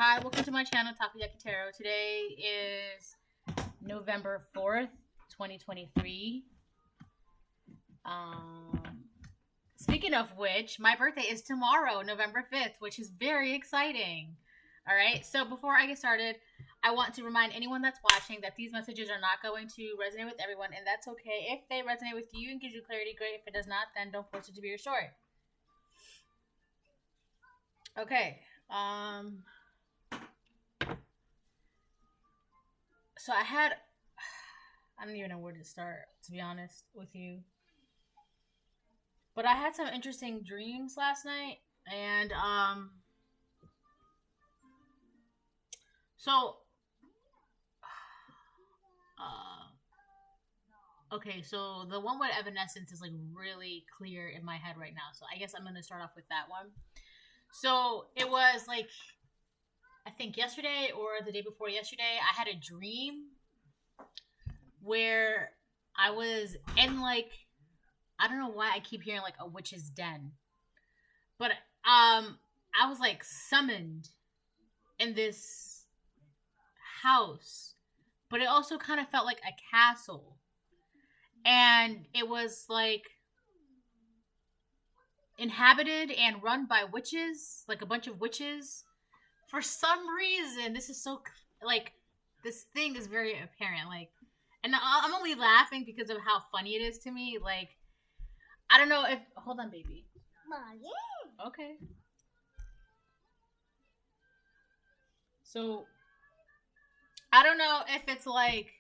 Hi, welcome to my channel, Takoyaki Tarot. Today is November 4th, 2023. Speaking of which, my birthday is tomorrow, November 5th, which is very exciting. All right, so before I get started, I want to remind anyone that's watching that these messages are not going to resonate with everyone, and that's okay. If they resonate with you and gives you clarity, great. If it does not, then don't force it to be your story. Okay. So I don't even know where to start, to be honest with you. But I had some interesting dreams last night, and okay, so the one with Evanescence is like really clear in my head right now, so I guess I'm gonna start off with that one. So it was like, I think yesterday or the day before yesterday, I had a dream where I was in like, I don't know why I keep hearing like a witch's den, but I was like summoned in this house, but it also kind of felt like a castle, and it was like inhabited and run by witches, like a bunch of witches. For some reason, this is so, like, this thing is very apparent, like, and I'm only laughing because of how funny it is to me. Like, I don't know if, hold on, baby. Okay. So, I don't know if it's like,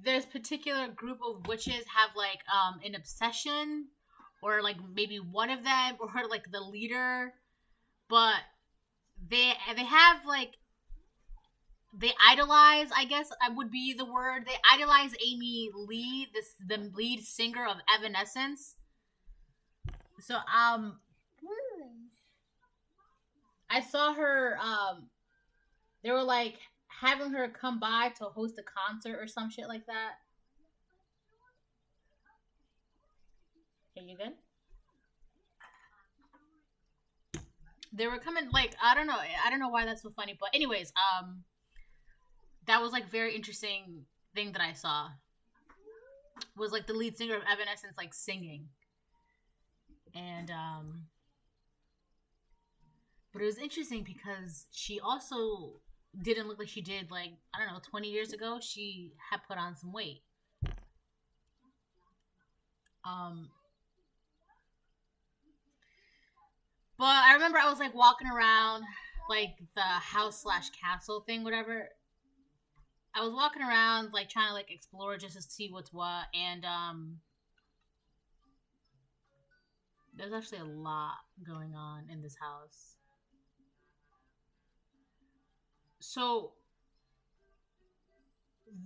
this particular group of witches have like, an obsession, or like maybe one of them, or like the leader, but they have like, they idolize, I guess I would be the word. They idolize Amy Lee, the lead singer of Evanescence. So I saw her, they were like having her come by to host a concert or some shit like that. Okay, you good? They were coming, like, I don't know why that's so funny, but anyways, that was like very interesting thing that I saw, was like the lead singer of Evanescence like singing, and but it was interesting because she also didn't look like she did, like, I don't know, 20 years ago. She had put on some weight. But I remember I was like walking around like the house / castle thing, whatever. I was walking around like trying to like explore just to see what's what, and there's actually a lot going on in this house. So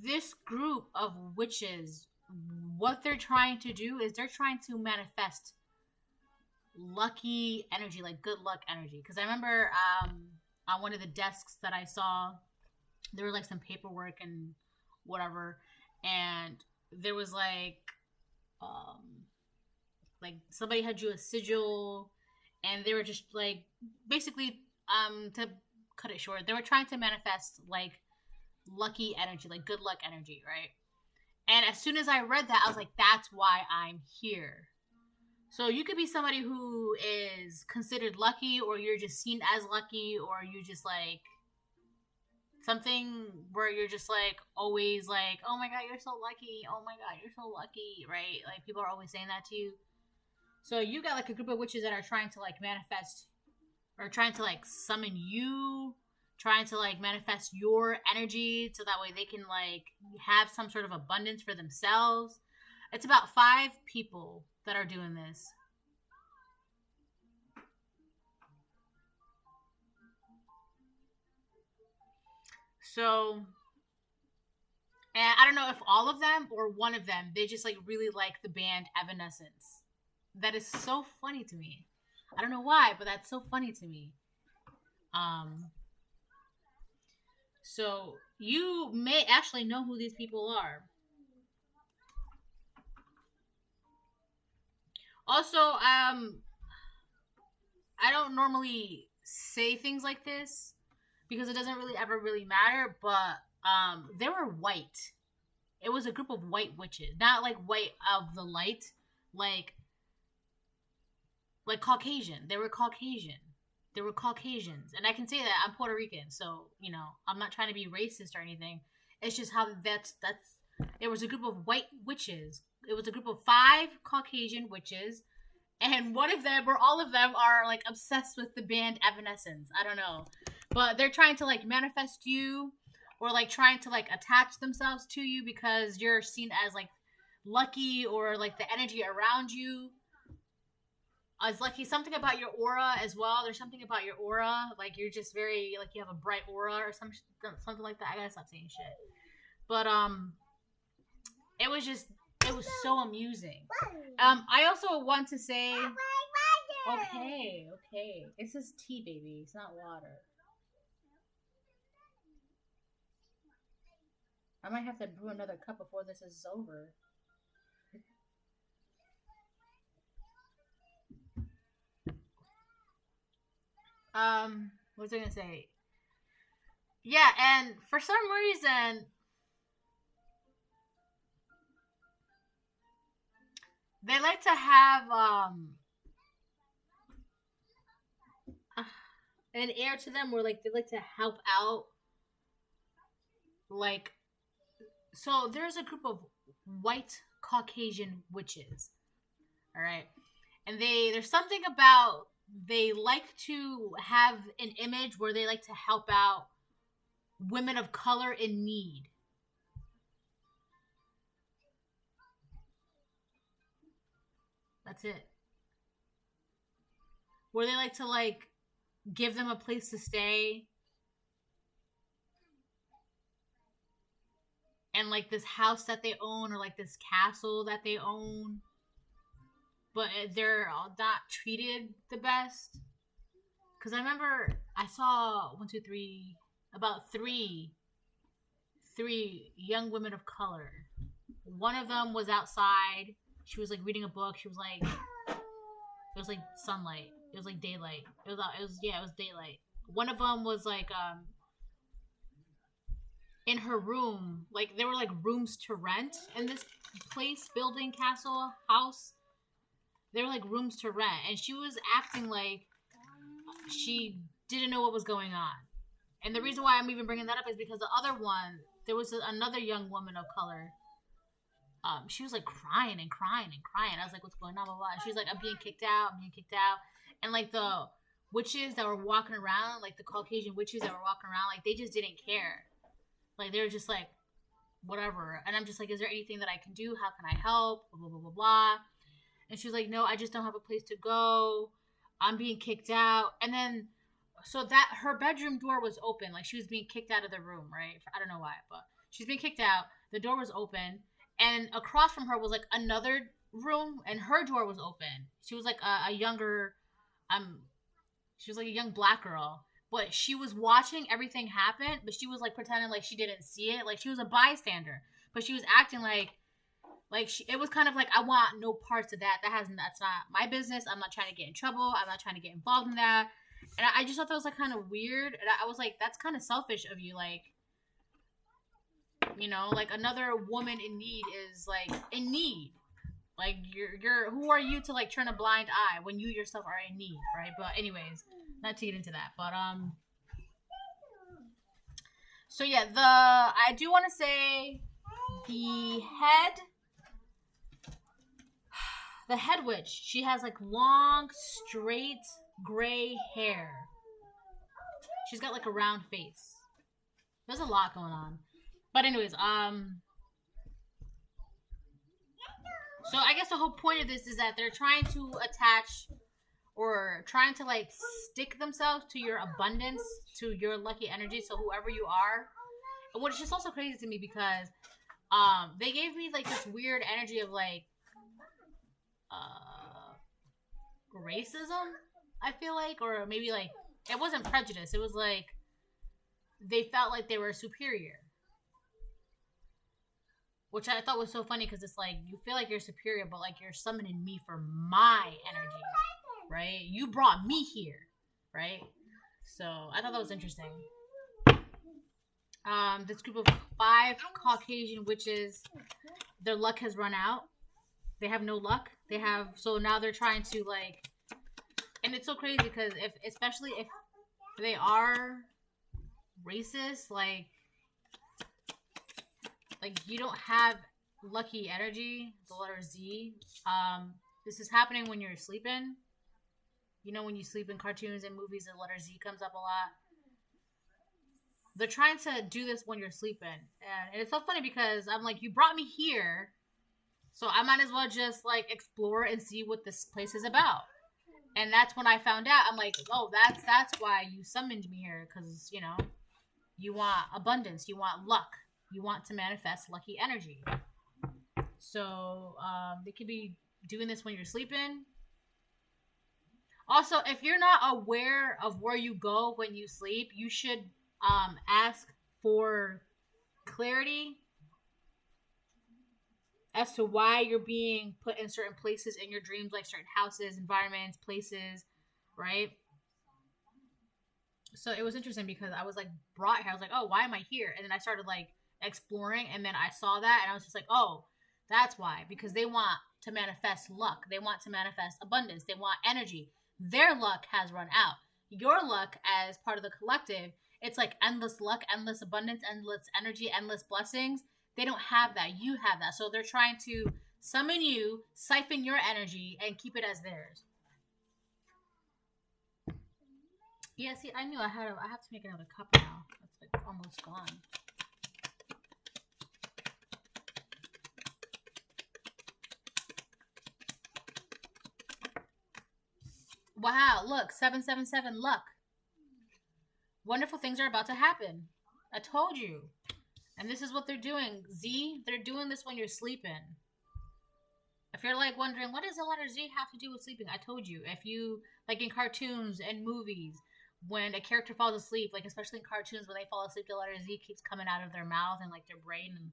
this group of witches, what they're trying to do is they're trying to manifest lucky energy, like good luck energy. Because I remember on one of the desks that I saw, there was like some paperwork and whatever, and there was like somebody had drew a sigil, and they were just like, basically, to cut it short, they were trying to manifest like lucky energy, like good luck energy, right? And as soon as I read that, I was like, that's why I'm here. So you could be somebody who is considered lucky, or you're just seen as lucky, or you just like something where you're just like always like, oh my god, you're so lucky, oh my god, you're so lucky, right? Like, people are always saying that to you. So you got like a group of witches that are trying to like manifest, or trying to like summon you, trying to like manifest your energy, so that way they can like have some sort of abundance for themselves. It's about 5 people that are doing this. So, and I don't know if all of them or one of them, they just like really like the band Evanescence. That is so funny to me. I don't know why, but that's so funny to me. So you may actually know who these people are. Also, I don't normally say things like this because it doesn't really ever really matter, but they were white. It was a group of white witches, not like white of the light, like Caucasian. They were Caucasian. They were Caucasians, and I can say that I'm Puerto Rican, so I'm not trying to be racist or anything. It's just how that's. It was a group of white witches. It was a group of 5 Caucasian witches, and one of them, or all of them, are like obsessed with the band Evanescence. I don't know, but they're trying to like manifest you, or like trying to like attach themselves to you because you're seen as like lucky, or like the energy around you is lucky. Something about your aura as well. There's something about your aura, like you're just very like you have a bright aura or something like that. I gotta stop saying shit, but it was so amusing. I also want to say, okay, this is tea, baby. It's not water. I might have to brew another cup before this is over. What was I gonna say? Yeah, and for some reason, they like to have an air to them where like they like to help out. Like, so there's a group of white Caucasian witches, all right, and there's something about they like to have an image where they like to help out women of color in need. That's it. Where they like to like give them a place to stay, and like this house that they own, or like this castle that they own, but they're not treated the best. Because I remember I saw about three young women of color. One of them was outside. She was like reading a book. She was like, it was like sunlight. It was like daylight. It was daylight. One of them was like in her room. Like there were like rooms to rent in this place, building, castle, house. There were like rooms to rent, and she was acting like she didn't know what was going on. And the reason why I'm even bringing that up is because the other one, there was another young woman of color. She was like crying and crying and crying. I was like, what's going on? Blah, blah, blah. She was like, I'm being kicked out. And like the witches that were walking around, like the Caucasian witches that were walking around, like they just didn't care. Like they were just like, whatever. And I'm just like, is there anything that I can do? How can I help? Blah, blah, blah, blah, blah. And she was like, no, I just don't have a place to go. I'm being kicked out. And then, so that her bedroom door was open. Like she was being kicked out of the room, right? I don't know why, but she's being kicked out. The door was open. And across from her was like another room, and her door was open. She was like a younger, she was like a young black girl. But she was watching everything happen, but she was like pretending like she didn't see it. Like she was a bystander. But she was acting like it was kind of like, I want no parts of that. That's not my business. I'm not trying to get in trouble. I'm not trying to get involved in that. And I just thought that was like kind of weird. And I was like, that's kind of selfish of you. Like, like another woman in need is like in need. Like you're who are you to like turn a blind eye when you yourself are in need, right? But anyways, not to get into that. But so yeah, I do want to say the head witch, she has like long, straight, gray hair. She's got like a round face. There's a lot going on. But anyways, so I guess the whole point of this is that they're trying to attach or trying to like stick themselves to your abundance, to your lucky energy. So whoever you are, and which is just also crazy to me because they gave me like this weird energy of like racism, I feel like, or maybe like it wasn't prejudice. It was like they felt like they were superior. Which I thought was so funny because it's like, you feel like you're superior, but like you're summoning me for my energy, right? You brought me here, right? So I thought that was interesting. This group of 5 Caucasian witches, their luck has run out. They have no luck. So now they're trying to like, and it's so crazy because especially if they are racist, like you don't have lucky energy, the letter Z. This is happening when you're sleeping. You know, when you sleep in cartoons and movies, the letter Z comes up a lot. They're trying to do this when you're sleeping. And it's so funny because I'm like, you brought me here, so I might as well just like explore and see what this place is about. And that's when I found out. I'm like, oh, that's why you summoned me here, because, you know, you want abundance, you want luck, you want to manifest lucky energy. So they could be doing this when you're sleeping. Also, if you're not aware of where you go when you sleep, you should ask for clarity as to why you're being put in certain places in your dreams, like certain houses, environments, places, right? So it was interesting because I was like brought here. I was like, oh, why am I here? And then I started like exploring, and then I saw that, and I was just like, oh, that's why. Because they want to manifest luck. They want to manifest abundance. They want energy. Their luck has run out. Your luck as part of the collective, it's like endless luck, endless abundance, endless energy, endless blessings. They don't have that. You have that. So they're trying to summon you, siphon your energy, and keep it as theirs. Yeah, see, I knew I have to make another cup now. It's like almost gone. Wow, look, 777 luck. Wonderful things are about to happen. I told you. And this is what they're doing. Z, they're doing this when you're sleeping. If you're like wondering, what does the letter Z have to do with sleeping? I told you. If you, like in cartoons and movies, when a character falls asleep, like especially in cartoons, when they fall asleep, the letter Z keeps coming out of their mouth and like their brain. And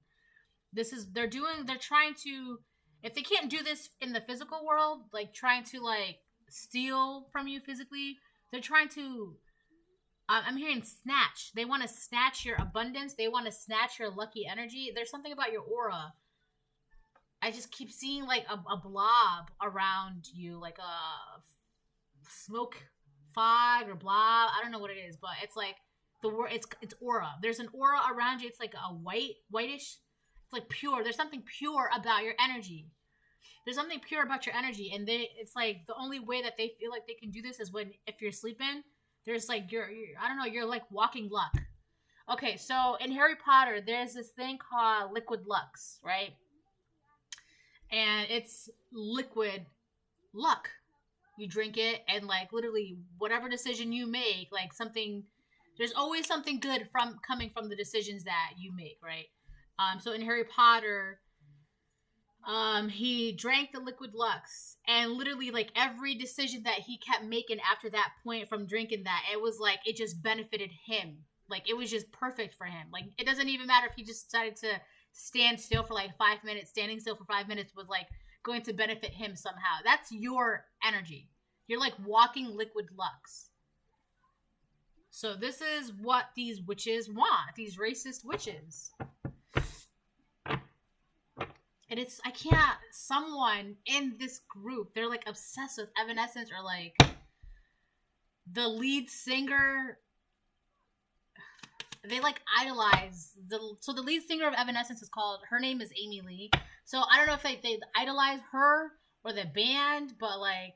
they're trying to, if they can't do this in the physical world, like trying to like steal from you physically, they're trying to, I'm hearing snatch. They want to snatch your abundance. They want to snatch your lucky energy. There's something about your aura. I just keep seeing like a blob around you, like a smoke fog or blob. I don't know what it is, but it's like it's aura. There's an aura around you. It's like a whitish. It's like pure. There's something pure about your energy. There's something pure about your energy, and it's like the only way that they feel like they can do this is when if you're sleeping. There's like you're I don't know, you're like walking luck. Okay, so in Harry Potter, there's this thing called liquid lux, right? And it's liquid luck. You drink it, and like literally whatever decision you make, like something, there's always something good coming from the decisions that you make, right? So in Harry Potter, he drank the liquid lux, and literally like every decision that he kept making after that point from drinking that, it was like it just benefited him. Like it was just perfect for him. Like it doesn't even matter if he just decided to stand still for like 5 minutes. Standing still for 5 minutes was like going to benefit him somehow. That's your energy. You're like walking liquid lux. So this is what these witches want, these racist witches. And someone in this group, they're like obsessed with Evanescence, or like the lead singer, they like idolize so the lead singer of Evanescence is called, her name is Amy Lee. So I don't know if they idolize her or the band, but like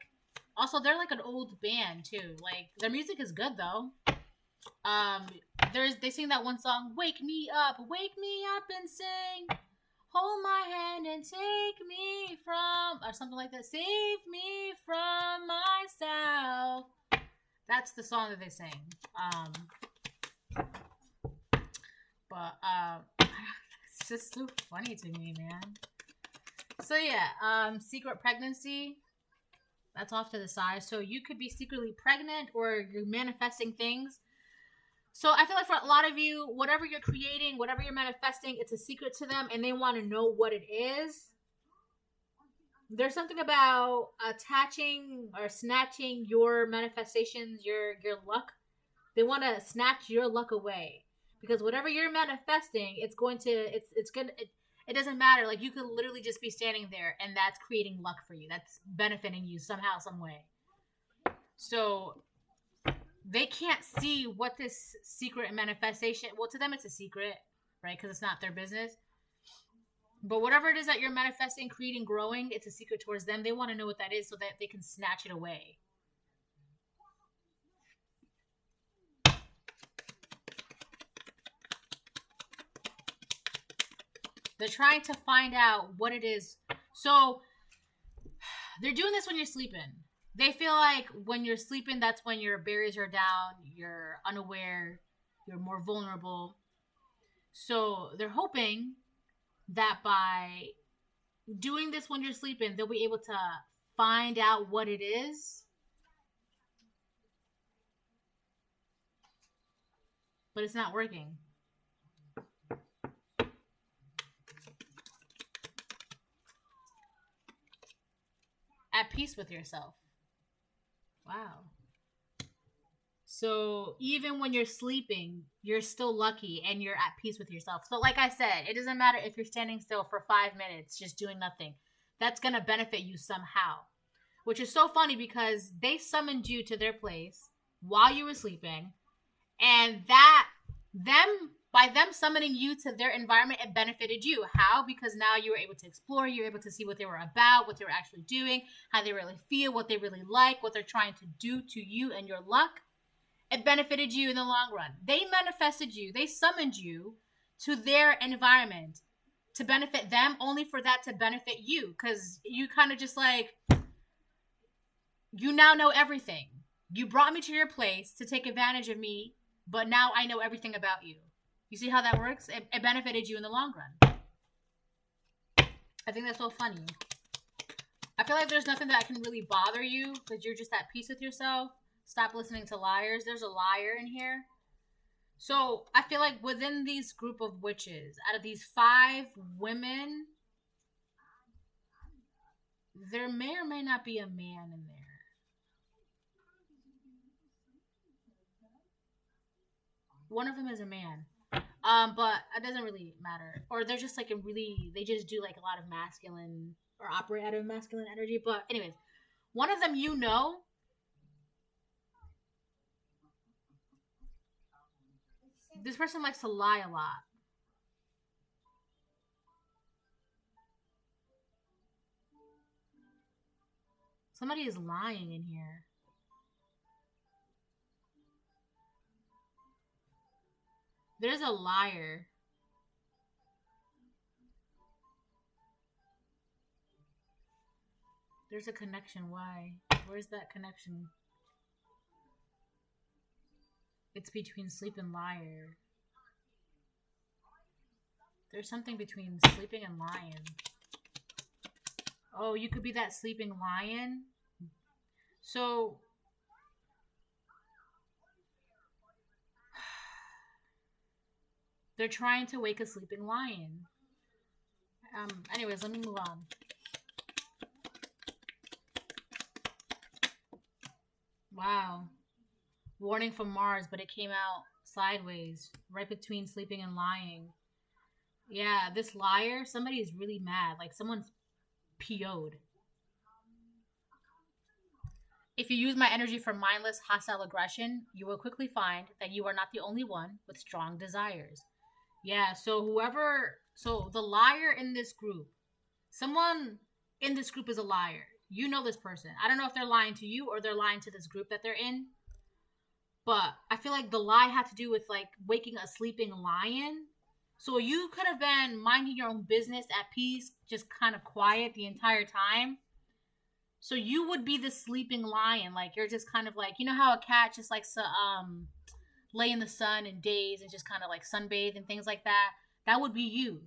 also they're like an old band too. Like their music is good though. They sing that one song, wake me up and sing. Hold my hand and take me from, or something like that. Save me from myself. That's the song that they sing. It's just so funny to me, man. So yeah, secret pregnancy. That's off to the side. So you could be secretly pregnant, or you're manifesting things. So I feel like for a lot of you, whatever you're creating, whatever you're manifesting, it's a secret to them, and they want to know what it is. There's something about attaching or snatching your manifestations, your luck, They want to snatch your luck away. Because whatever you're manifesting, it's going to, it's gonna, it doesn't matter. Like, you could literally just be standing there and that's creating luck for you. That's benefiting you somehow, some way. So they can't see what this secret manifestation, well, to them it's a secret, right? Because it's not their business. But whatever it is that you're manifesting, creating, growing, it's a secret towards them. They want to know what that is so that they can snatch it away. They're trying to find out what it is. So they're doing this when you're sleeping. They feel like when you're sleeping, that's when your barriers are down, you're unaware, you're more vulnerable. So they're hoping that by doing this when you're sleeping, they'll be able to find out what it is. But it's not working. At peace with yourself. Wow. So even when you're sleeping, you're still lucky and you're at peace with yourself. So like I said, it doesn't matter if you're standing still for 5 minutes, just doing nothing. That's going to benefit you somehow. Which is so funny because they summoned you to their place while you were sleeping. And by them summoning you to their environment, it benefited you. How? Because now you were able to explore, you were able to see what they were about, what they were actually doing, how they really feel, what they really like, what they're trying to do to you and your luck. It benefited you in the long run. They manifested you. They summoned you to their environment to benefit them, only for that to benefit you. Because you kind of just like, you now know everything. You brought me to your place to take advantage of me, but now I know everything about you. You see how that works? It benefited you in the long run. I think that's so funny. I feel like there's nothing that can really bother you because you're just at peace with yourself. Stop listening to liars. There's a liar in here. So I feel like within these group of witches, out of these 5 women, there may or may not be a man in there. One of them is a man. But it doesn't really matter. Or they're just like they just do like a lot of masculine or operate out of masculine energy. But anyways, one of them, this person likes to lie a lot. Somebody is lying in here. There's a liar. There's a connection. Why? Where's that connection? It's between sleep and liar. There's something between sleeping and lying. Oh, you could be that sleeping lion. So they're trying to wake a sleeping lion. Anyways, let me move on. Wow. Warning from Mars, but it came out sideways, right between sleeping and lying. Yeah, this liar, somebody is really mad. Like someone's PO'd. If you use my energy for mindless, hostile aggression, you will quickly find that you are not the only one with strong desires. Yeah, so the liar in this group, someone in this group is a liar. You know this person. I don't know if they're lying to you or they're lying to this group that they're in. But I feel like the lie had to do with like waking a sleeping lion. So you could have been minding your own business at peace, just kind of quiet the entire time. So you would be the sleeping lion. Like you're just kind of like, you know how a cat just likes to lay in the sun and daze and just kind of like sunbathe and things like that? That would be you.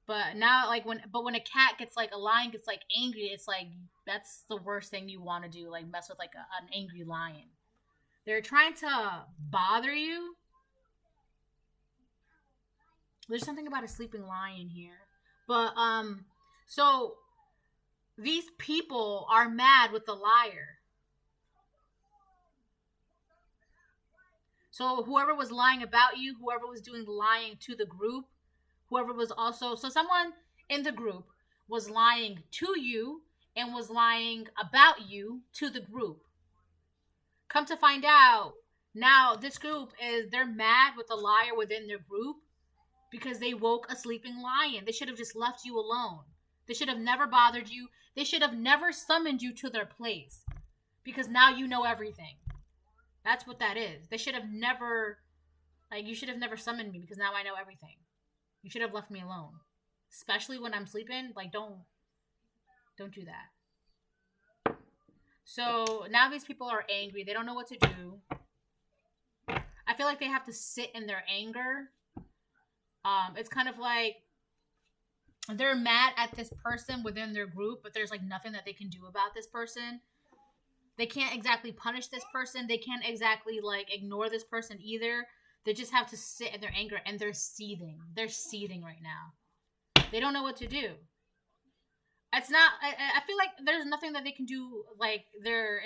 But now, like when a cat gets like a lion gets like angry, it's like that's the worst thing you want to do. Like mess with like an angry lion. They're trying to bother you. There's something about a sleeping lion here. But so these people are mad with the liar. So whoever was lying about you, whoever was doing lying to the group, whoever was also, so someone in the group was lying to you and was lying about you to the group. Come to find out, now this group they're mad with the liar within their group because they woke a sleeping lion. They should have just left you alone. They should have never bothered you. They should have never summoned you to their place because now you know everything. That's what that is. They should have never, you should have never summoned me because now I know everything. You should have left me alone. Especially when I'm sleeping. Don't do that. So now these people are angry. They don't know what to do. I feel like they have to sit in their anger. It's kind of like they're mad at this person within their group, but there's nothing that they can do about this person. They can't exactly punish this person. They can't exactly ignore this person either. They just have to sit in their anger, and they're seething. They're seething right now. They don't know what to do. It's not. I feel like there's nothing that they can do. They're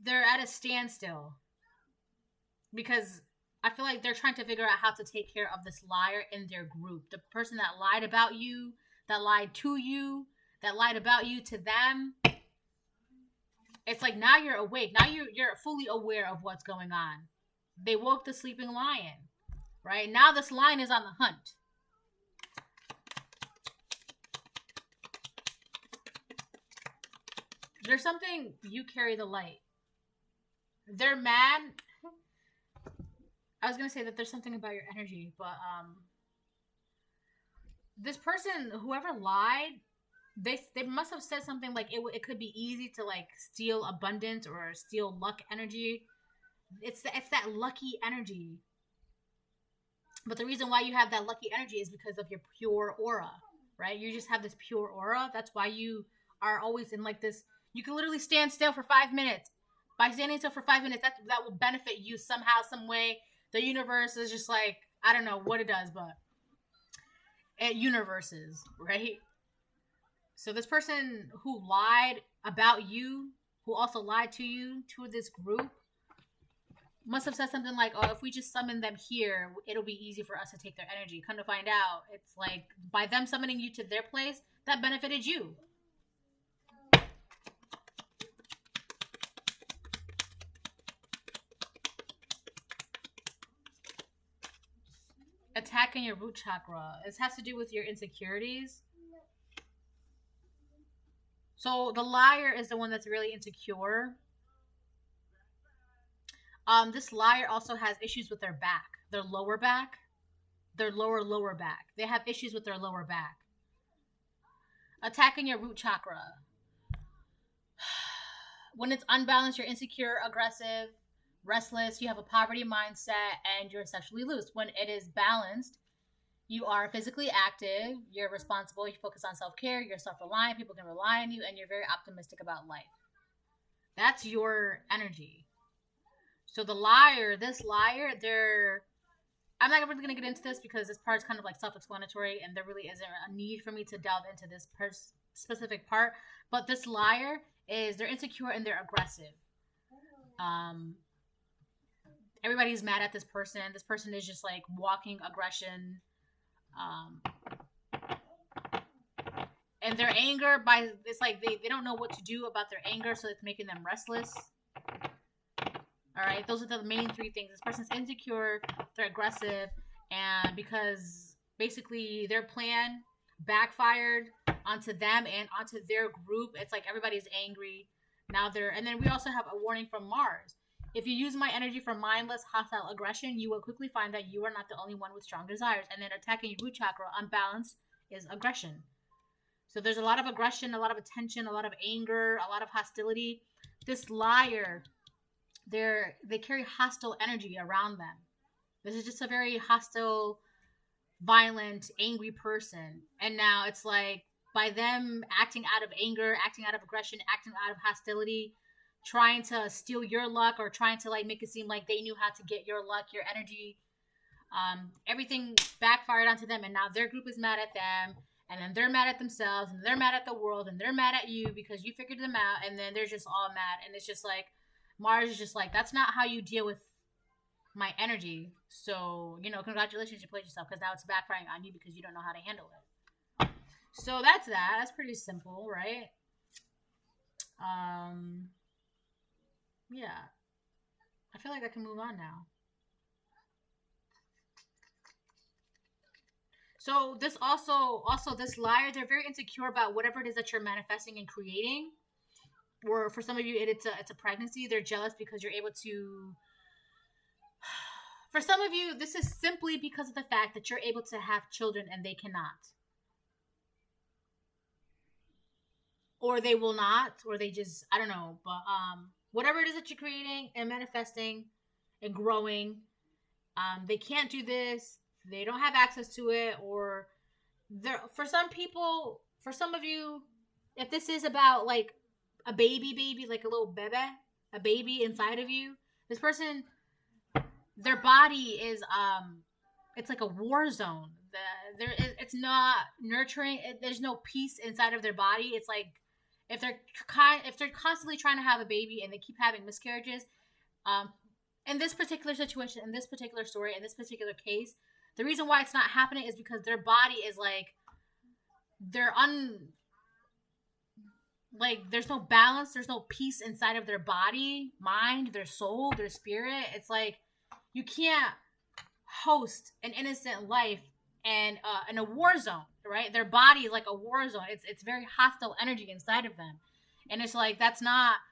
at a standstill because I feel like they're trying to figure out how to take care of this liar in their group. The person that lied about you, that lied to you, that lied about you to them. It's now you're awake. Now you're fully aware of what's going on. They woke the sleeping lion, right? Now this lion is on the hunt. There's something, you carry the light. They're mad. I was going to say that there's something about your energy, but this person, whoever lied, they must have said something it could be easy to steal abundance or steal luck energy. It's that lucky energy. But the reason why you have that lucky energy is because of your pure aura, right? You just have this pure aura. That's why you are always in this. You can literally stand still for 5 minutes. By standing still for 5 minutes, that will benefit you somehow, some way. The universe is just I don't know what it does, but it universes, right? So this person who lied about you, who also lied to you, to this group, must have said something if we just summon them here, it'll be easy for us to take their energy. Come to find out, it's by them summoning you to their place, that benefited you. Attacking your root chakra. This has to do with your insecurities. So the liar is the one that's really insecure. This liar also has issues with their back, their lower back, their lower back. They have issues with their lower back. Attacking your root chakra. When it's unbalanced, you're insecure, aggressive, restless, you have a poverty mindset, and you're sexually loose. When it is balanced, you are physically active, you're responsible, you focus on self-care, you're self-reliant, people can rely on you, and you're very optimistic about life. That's your energy. So the liar, this liar, I'm not really going to get into this because this part is kind of self-explanatory, and there really isn't a need for me to delve into this specific part. But this liar they're insecure and they're aggressive. Everybody's mad at this person. This person is just walking aggression. And their anger, it's they don't know what to do about their anger, so it's making them restless. All right, those are the main three things. This person's insecure, they're aggressive, and because basically their plan backfired onto them and onto their group, it's everybody's angry. Now and then we also have a warning from Mars. If you use my energy for mindless, hostile aggression, you will quickly find that you are not the only one with strong desires. And then attacking your root chakra unbalanced is aggression. So there's a lot of aggression, a lot of attention, a lot of anger, a lot of hostility. This liar, they carry hostile energy around them. This is just a very hostile, violent, angry person. And now it's by them acting out of anger, acting out of aggression, acting out of hostility, trying to steal your luck or trying to make it seem like they knew how to get your luck, your energy. Everything backfired onto them, and now their group is mad at them, and then they're mad at themselves, and they're mad at the world, and they're mad at you because you figured them out, and then they're just all mad. And it's just Mars is just that's not how you deal with my energy. So, you know, congratulations, you played yourself, because now it's backfiring on you because you don't know how to handle it. So that's that. That's pretty simple, right? Yeah. I feel like I can move on now. So this also this liar, they're very insecure about whatever it is that you're manifesting and creating. Or for some of you, it's a pregnancy. They're jealous because you're able to. For some of you, this is simply because of the fact that you're able to have children and they cannot. Or they will not, or they just, I don't know. But whatever it is that you're creating and manifesting and growing, they can't do this. They don't have access to it, or for some people, for some of you, if this is about like a baby, like a little bebe, a baby inside of you, this person, their body is it's like a war zone. It's not nurturing. There's no peace inside of their body. It's like if they're constantly trying to have a baby and they keep having miscarriages, in this particular situation, in this particular story, in this particular case, the reason why it's not happening is because their body is like there's no balance, there's no peace inside of their body, mind, their soul, their spirit. It's like you can't host an innocent life and in a war zone, right? Their body is like a war zone. It's very hostile energy inside of them, and it's like that's not.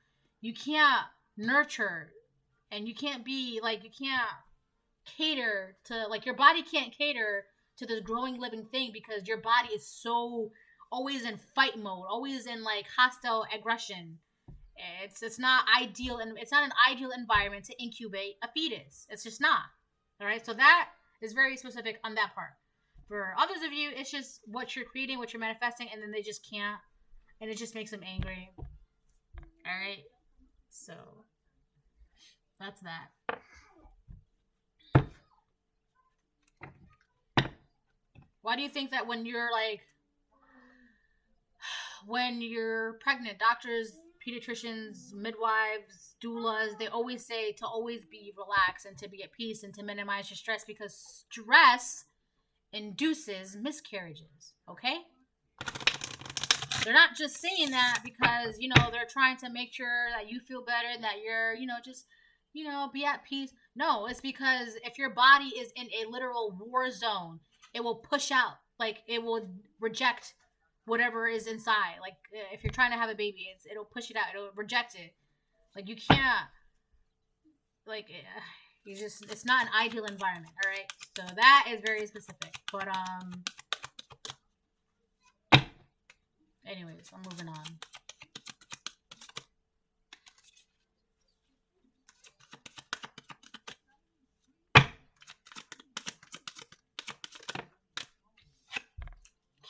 You can't nurture, and you can't be like you can't cater to like your body can't cater to this growing living thing because your body is so always in fight mode, always in like hostile aggression. It's not ideal, and it's not an ideal environment to incubate a fetus. It's just not. All right, so that is very specific on that part. For others of you, it's just what you're creating, what you're manifesting, and then they just can't, and it just makes them angry. All right, so that's that. Why do you think that when you're pregnant, doctors, pediatricians, midwives, doulas, they always say to always be relaxed and to be at peace and to minimize your stress because stress induces miscarriages, okay? They're not just saying that because, you know, they're trying to make sure that you feel better, that you're, you know, just, you know, be at peace. No, it's because if your body is in a literal war zone, it will push out, like it will reject whatever is inside. Like if you're trying to have a baby, it'll push it out, it'll reject it. Like you can't, like you just, it's not an ideal environment. All right, so that is very specific. But anyways, I'm moving on.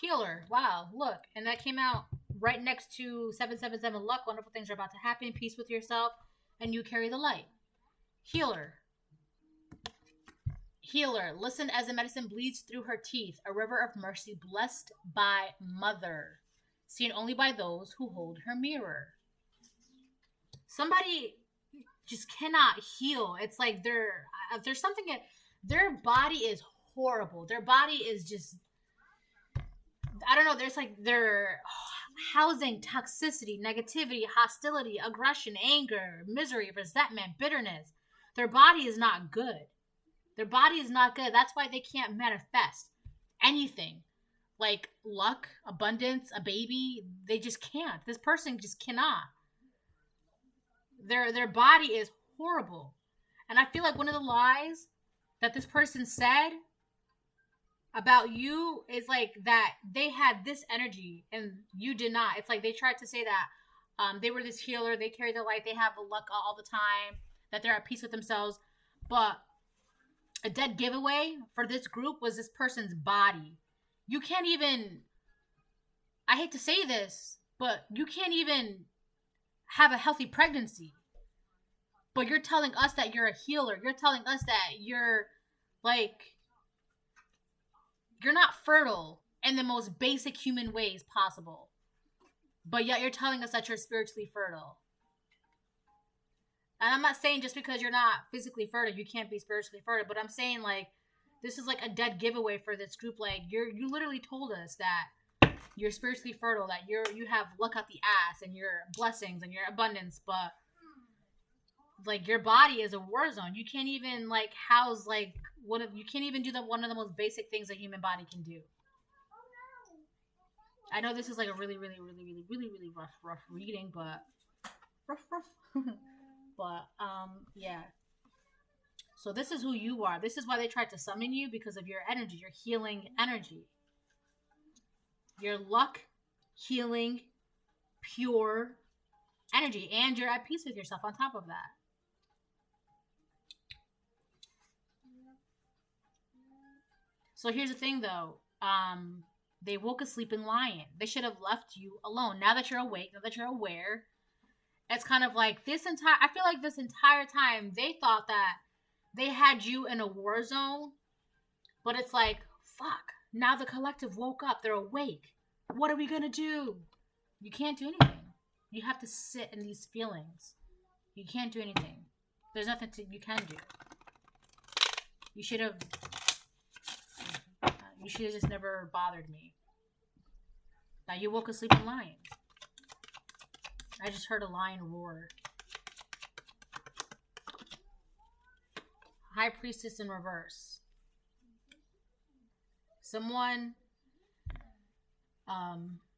Healer. Wow, look. And that came out right next to 777 luck. Wonderful things are about to happen. Peace with yourself. And you carry the light. Healer. Healer. Listen as the medicine bleeds through her teeth. A river of mercy blessed by mother. Seen only by those who hold her mirror. Somebody just cannot heal. It's like there's something that their body is horrible. Their body is just, I don't know, there's like they're housing toxicity, negativity, hostility, aggression, anger, misery, resentment, bitterness. Their body is not good. Their body is not good. That's why they can't manifest anything like luck, abundance, a baby. They just can't. This person just cannot. Their body is horrible. And I feel like one of the lies that this person said about you is like that they had this energy and you did not. It's like they tried to say that they were this healer, they carry the light, they have the luck all the time, that they're at peace with themselves. But a dead giveaway for this group was this person's body. You can't even, I hate to say this, but you can't even have a healthy pregnancy. But you're telling us that you're a healer. You're telling us that you're like, you're not fertile in the most basic human ways possible. But yet you're telling us that you're spiritually fertile. And I'm not saying just because you're not physically fertile, you can't be spiritually fertile. But I'm saying like this is like a dead giveaway for this group. Like you literally told us that you're spiritually fertile, that you have luck out the ass and your blessings and your abundance, but like your body is a war zone. You can't even like house like you can't even do one of the most basic things a human body can do. I know this is like a really rough reading, but rough. But yeah. So this is who you are. This is why they tried to summon you, because of your energy, your healing energy. Your luck, healing, pure energy, and you're at peace with yourself on top of that. So here's the thing though. They woke a sleeping lion. They should have left you alone. Now that you're awake, now that you're aware, it's kind of like I feel like this entire time they thought that they had you in a war zone, but it's like, fuck, now the collective woke up. They're awake. What are we gonna do? You can't do anything. You have to sit in these feelings. You can't do anything. There's nothing you can do. You should have just never bothered me. Now you woke a sleeping lion. I just heard a lion roar. High Priestess in reverse. Someone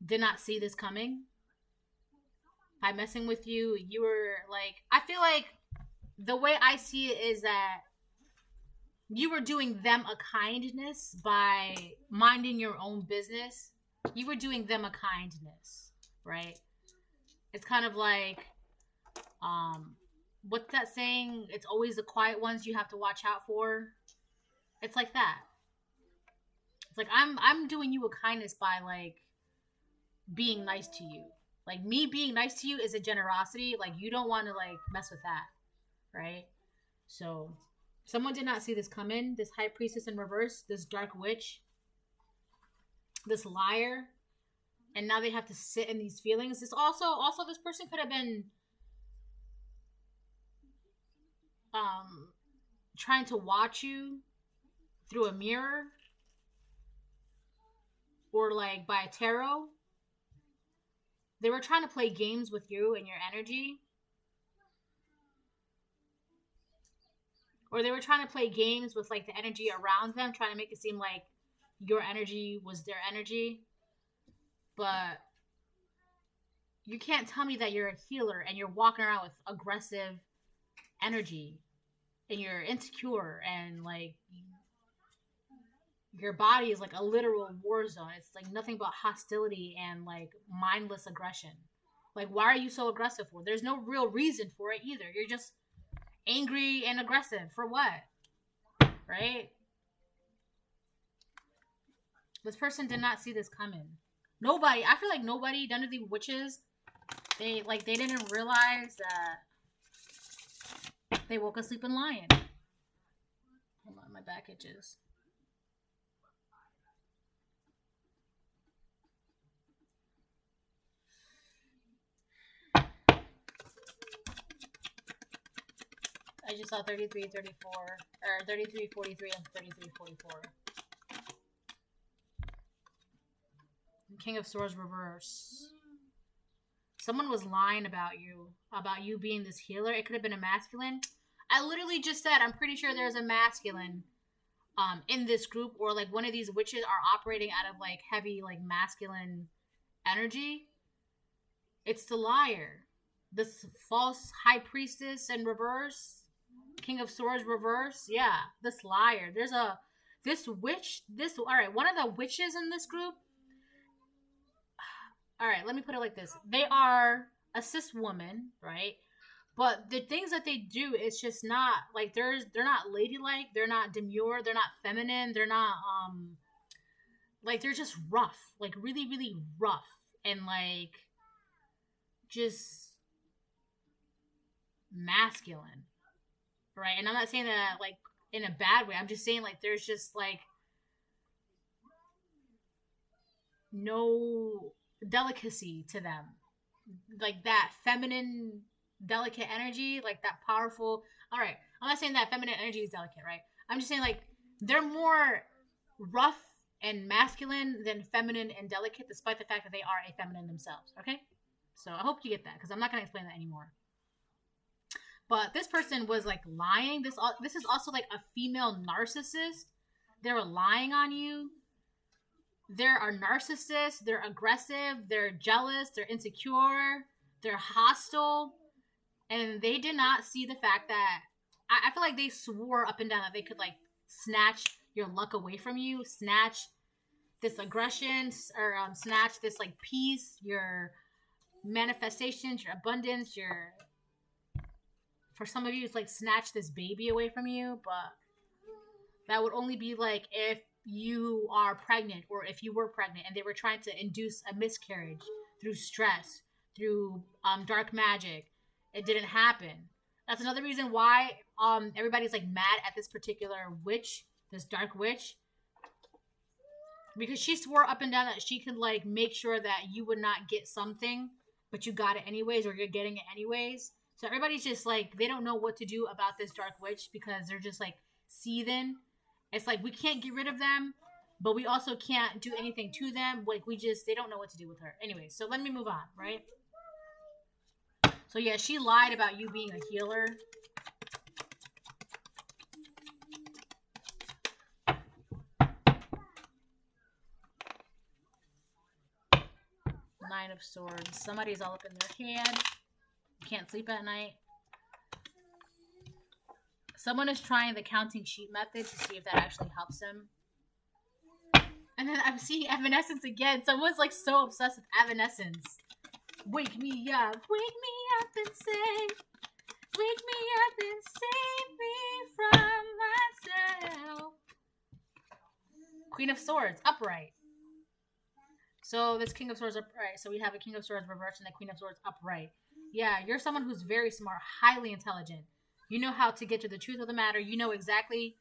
did not see this coming. By messing with you, you were like, I feel like the way I see it is that you were doing them a kindness by minding your own business. You were doing them a kindness, right? It's kind of like, what's that saying? It's always the quiet ones you have to watch out for. It's like that. It's like I'm doing you a kindness by like being nice to you. Like me being nice to you is a generosity. Like you don't want to like mess with that, right? So someone did not see this coming. This High Priestess in reverse, this dark witch, this liar, and now they have to sit in these feelings. This also this person could have been trying to watch you through a mirror or like by a tarot. They were trying to play games with you and your energy. Or they were trying to play games with like the energy around them, trying to make it seem like your energy was their energy. But you can't tell me that you're a healer and you're walking around with aggressive energy and you're insecure and like your body is like a literal war zone. It's like nothing but hostility and like mindless aggression. Like, why are you so aggressive for? There's no real reason for it either. You're just angry and aggressive for what? Right? This person did not see this coming. Nobody. I feel like nobody, none of the witches, they didn't realize that they woke a sleeping lion. Hold on, my back itches. I just saw 3334, or 3343 and 3344. King of Swords reverse. Someone was lying about you being this healer. It could have been a masculine. I literally just said, I'm pretty sure there's a masculine in this group, or like one of these witches are operating out of like heavy like masculine energy. It's the liar. This false high priestess in reverse. King of Swords reverse. Yeah, this liar. This witch, alright, one of the witches in this group. Alright, let me put it like this. They are a cis woman, right? But the things that they do, it's just not, like, they're not ladylike, they're not demure, they're not feminine, they're not, like, they're just rough. Like, really, really rough. And, like, just masculine. Right? And I'm not saying that, like, in a bad way. I'm just saying, like, there's just, like, no delicacy to them. Like, that feminine delicate energy, like that powerful. All right, I'm not saying that feminine energy is delicate, right? I'm just saying like they're more rough and masculine than feminine and delicate, despite the fact that they are a feminine themselves. Okay, so I hope you get that because I'm not gonna explain that anymore. But this person was like lying. This is also like a female narcissist. They were lying on you. There are narcissists. They're aggressive. They're jealous. They're insecure. They're hostile. And they did not see the fact that I feel like they swore up and down that they could like snatch your luck away from you, snatch this aggression, or snatch this like peace, your manifestations, your abundance, your, for some of you it's like snatch this baby away from you, but that would only be like if you are pregnant or if you were pregnant and they were trying to induce a miscarriage through stress, through dark magic. It didn't happen. That's another reason why everybody's like mad at this particular witch, this dark witch, because she swore up and down that she could like make sure that you would not get something, but you got it anyways, or you're getting it anyways. So everybody's just like, they don't know what to do about this dark witch because they're just like seething. It's like we can't get rid of them, but we also can't do anything to them. Like they don't know what to do with her. Anyway, so let me move on, right? So yeah, she lied about you being a healer. Nine of Swords. Somebody's all up in their head. Can't sleep at night. Someone is trying the counting sheep method to see if that actually helps them. And then I'm seeing Evanescence again. Someone's like so obsessed with Evanescence. Wake me up and save. Wake me up and save me from myself. Queen of Swords, upright. So this King of Swords upright. So we have a King of Swords reversed and a Queen of Swords upright. Yeah, you're someone who's very smart, highly intelligent. You know how to get to the truth of the matter. You know exactly.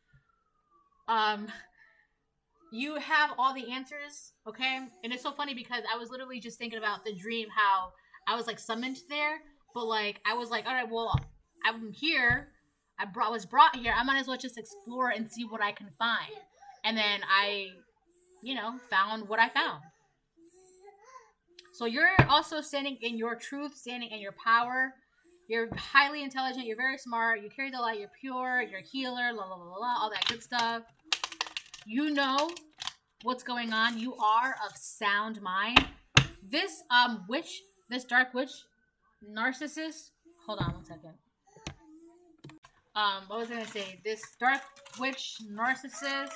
You have all the answers, okay? And it's so funny because I was literally just thinking about the dream, how I was like summoned there, but like I was like, all right, well, I'm here. I was brought here. I might as well just explore and see what I can find. And then I, found what I found. So you're also standing in your truth, standing in your power. You're highly intelligent. You're very smart. You carry the light. You're pure. You're a healer. La la la la. All that good stuff. You know what's going on. You are of sound mind. This witch, this dark witch, narcissist. Hold on one second. What was I gonna say? This dark witch, narcissist.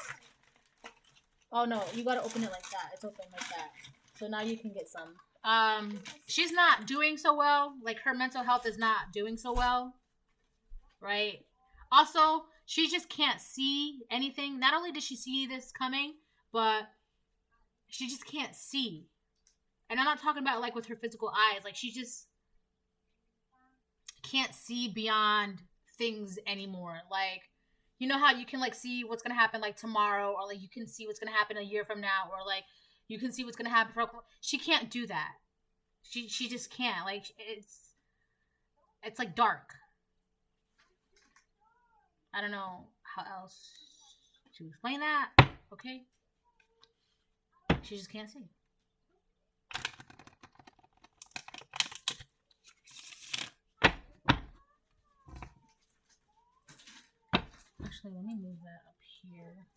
Oh no, you gotta open it like that. It's open like that. So now you can get some. She's not doing so well. Like her mental health is not doing so well. Right? Also, she just can't see anything. Not only does she see this coming, but she just can't see. And I'm not talking about like with her physical eyes. Like she just can't see beyond things anymore. Like, you know how you can like see what's gonna happen like tomorrow, or like you can see what's gonna happen a year from now, or like you can see what's gonna happen for. She can't do that. She just can't. Like it's like dark. I don't know how else to explain that. Okay, she just can't see. Actually, let me move that up here.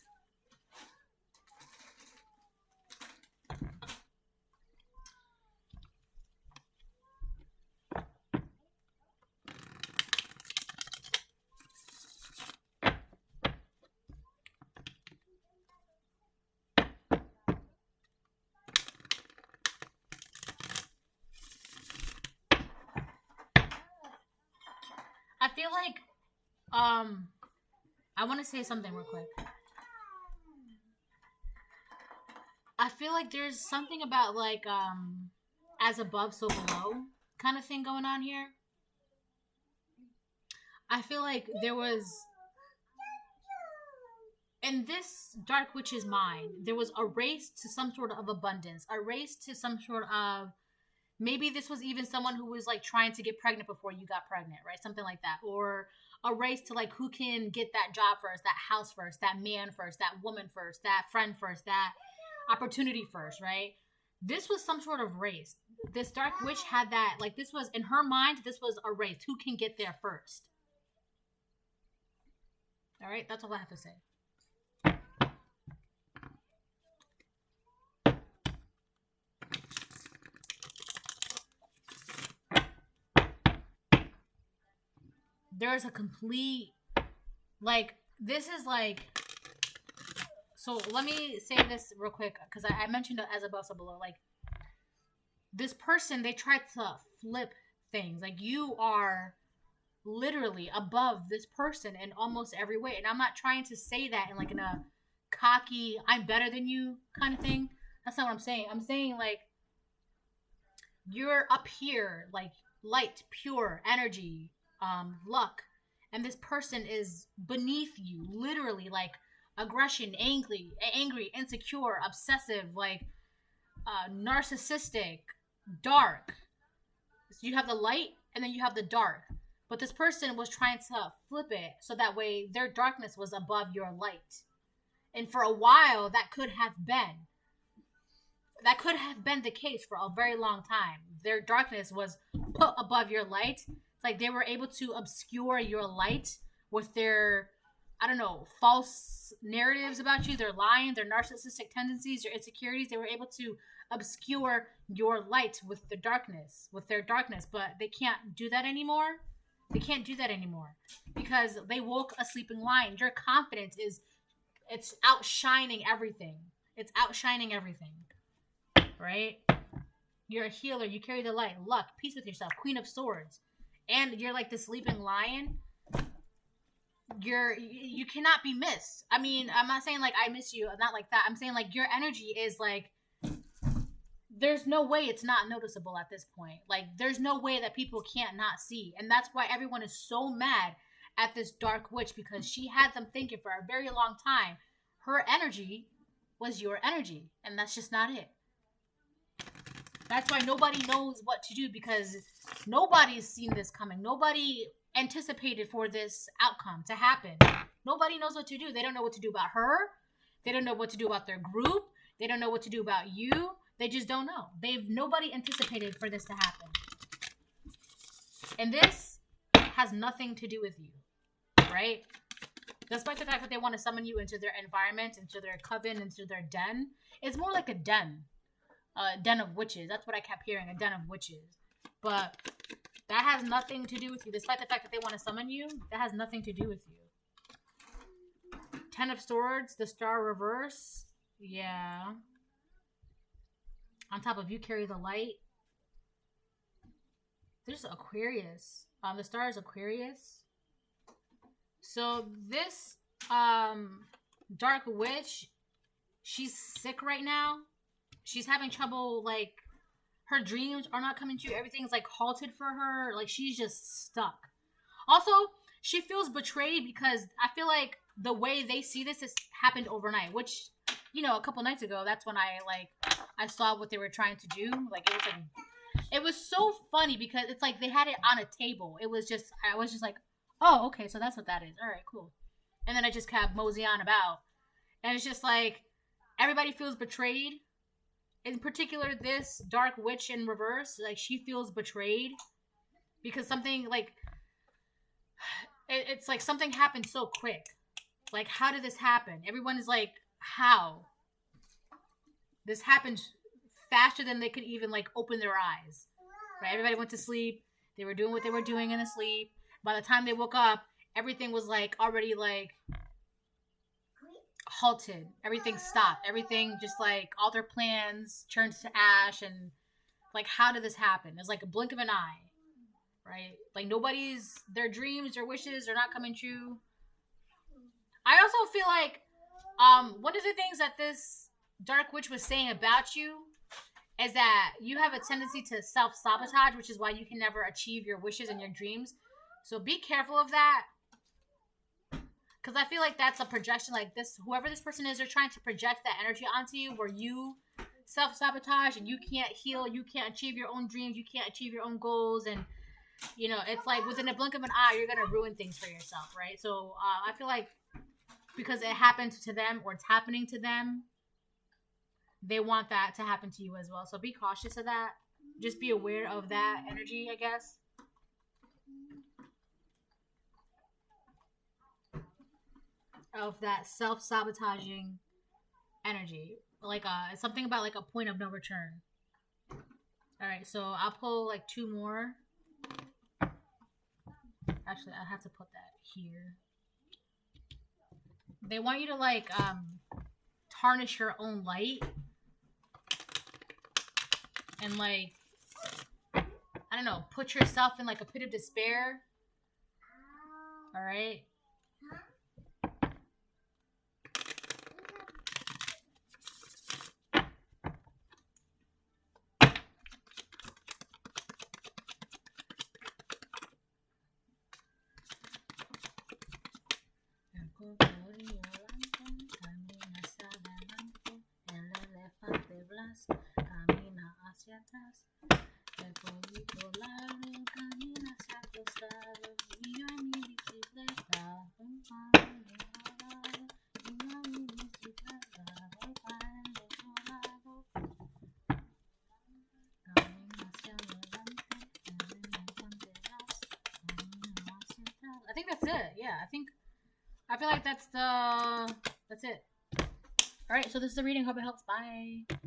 I feel like, I want to say something real quick. I feel like there's something about like, as above, so below kind of thing going on here. I feel like there was, in this dark witch's mind, there was a race to some sort of abundance, a race to some sort of Maybe this was even someone who was like trying to get pregnant before you got pregnant, right? Something like that. Or a race to like who can get that job first, that house first, that man first, that woman first, that friend first, that opportunity first, right? This was some sort of race. This dark witch had that, like, this was in her mind, this was a race. Who can get there first? All right, that's all I have to say. There's a complete, like, this is like, so let me say this real quick, because I mentioned it as above so below. Like, this person, they tried to flip things. Like, you are literally above this person in almost every way. And I'm not trying to say that in like in a cocky, I'm better than you kind of thing. That's not what I'm saying. I'm saying like, you're up here, like light, pure energy, luck, and this person is beneath you, literally, like aggression, angry, insecure, obsessive, like narcissistic, dark. So you have the light and then you have the dark, but this person was trying to flip it so that way their darkness was above your light. And for a while that could have been the case for a very long time. Their darkness was put above your light. It's like they were able to obscure your light with their, I don't know, false narratives about you, their lying, their narcissistic tendencies, your insecurities. They were able to obscure your light with their darkness, but they can't do that anymore. They can't do that anymore because they woke a sleeping lion. Your confidence it's outshining everything. It's outshining everything, right? You're a healer. You carry the light, luck, peace with yourself, Queen of Swords, and you're like the sleeping lion. You cannot be missed. I mean, I'm not saying like I miss you, not like that. I'm saying like your energy is like, there's no way it's not noticeable at this point. Like, there's no way that people can't not see, and that's why everyone is so mad at this dark witch, because she had them thinking for a very long time her energy was your energy, and that's just not it. That's why nobody knows what to do, because nobody's seen this coming. Nobody anticipated for this outcome to happen. Nobody knows what to do. They don't know what to do about her. They don't know what to do about their group. They don't know what to do about you. They just don't know. Nobody anticipated for this to happen. And this has nothing to do with you, right? Despite the fact that they want to summon you into their environment, into their coven, into their den. It's more like a den. A den of witches. That's what I kept hearing, a den of witches. But that has nothing to do with you. Despite the fact that they want to summon you, that has nothing to do with you. Ten of Swords, the star reverse. Yeah. On top of you carry the light. There's Aquarius. The star is Aquarius. So this dark witch, she's sick right now. She's having trouble, like, her dreams are not coming true. Everything's, like, halted for her. Like, she's just stuck. Also, she feels betrayed because I feel like the way they see this has happened overnight, which, you know, a couple nights ago, that's when I saw what they were trying to do. Like, it was so funny because it's like they had it on a table. I was just like, oh, okay, so that's what that is. All right, cool. And then I just kept mosey on about. And it's just like, everybody feels betrayed. In particular, this dark witch in reverse, like, she feels betrayed because something, like, it's like something happened so quick. Like, how did this happen? Everyone is like, how? This happened faster than they could even, like, open their eyes. Right? Everybody went to sleep. They were doing what they were doing in the sleep. By the time they woke up, everything was, like, already, like, halted. Everything stopped. Everything just, like, all their plans turned to ash. And, like, how did this happen? It's like a blink of an eye. Right? Like, their dreams or wishes are not coming true. I also feel like one of the things that this dark witch was saying about you is that you have a tendency to self-sabotage, which is why you can never achieve your wishes and your dreams. So be careful of that. Because I feel like that's a projection. Like, this, whoever this person is, they're trying to project that energy onto you where you self-sabotage and you can't heal, you can't achieve your own dreams, you can't achieve your own goals, and you know, it's like within a blink of an eye you're gonna ruin things for yourself, right? So I feel like because it happened to them or it's happening to them, they want that to happen to you as well. So be cautious of that. Just be aware of that energy, I guess. Of that self-sabotaging energy. Like it's something about like a point of no return. Alright, so I'll pull like 2 more. Actually, I have to put that here. They want you to like tarnish your own light. And like, I don't know, put yourself in like a pit of despair. Alright? Camina hacia atrás, el pollito largo camina hacia el costado, y yo en mi bicicleta voy para el otro lado, y yo en mi bicicleta voy para el otro lado. Camina hacia adelante, no encontrarás, camina hacia atrás. I think that's it. Yeah, I feel like that's it. All right, so this is the reading. Hope it helps. Bye.